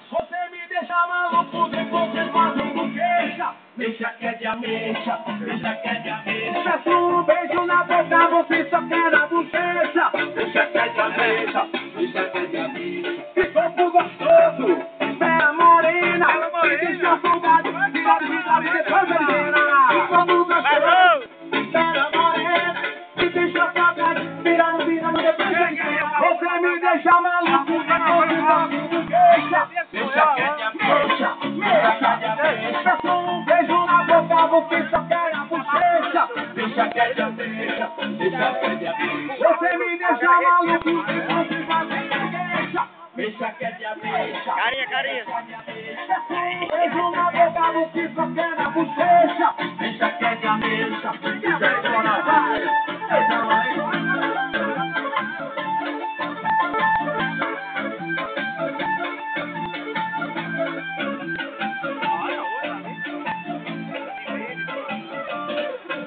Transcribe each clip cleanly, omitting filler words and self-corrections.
Você me deixa maluco, depois você fazendo queixa. Deixa que é de ameixa, deixa que é de ameixa. Peço um beijo na boca, você só quer na bochecha. Deixa que é de ameixa, deixa que é de ameixa. Que corpo gostoso, espera morena. Me deixa folgado, tira a vida, depois vendena. Que corpo gostoso, espera morena. Me deixa folgado, tira a vida, depois vendena. Você me deixa maluco, depois você fazendo queixa. Deixa que é de ameixa, deixa que é de ameixa. Peço um beijo na boca, você só quer na bochecha. Deixa que é de ameixa, deixa que é de ameixa. Você me deixa maluco, você fazendo queixa. Deixa que é de ameixa. Carinha. Peço um beijo na boca, você só quer na bochecha. Deixa que é de ameixa, deixa que é de ameixa.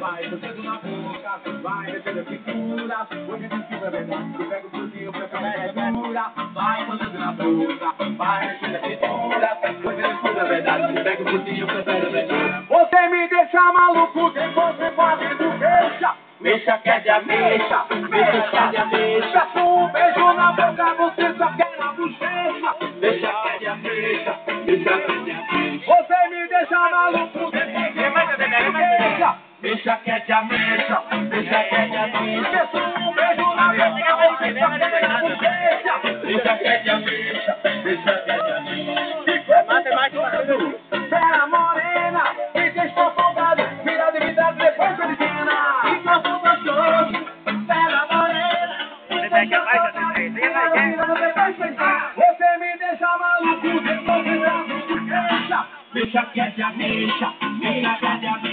Vai descendo na boca, vai descendo a cintura. Hoje diz que vai verdade, eu pego o frutinho pra ficar mais dura. Vai descendo na boca, vai descendo a cintura. Hoje diz que vai verdade, eu pego o frutinho pra ficar mais dura. Você me deixa maluco, depois você fazendo queixa. Mexa que é de ameixa, mexa que é de ameixa. Peço um beijo na boca, você só quer na bochecha. Deixa que é de ameixa, deixa que é de ameixa. Você me deixa maluco, depois você fazendo queixa. Deixa que é de ameixa, deixa que é de ameixa. Peço um beijo na boca, você só quer na bochecha. Deixa que é de ameixa, deixa que é de ameixa. Espera morena, me deixa folgado, vira de vida depois de cena. Que corpo gostoso, espera morena. Você me deixa maluco, depois de queixa. Deixa que é de ameixa, deixa que é de ameixa.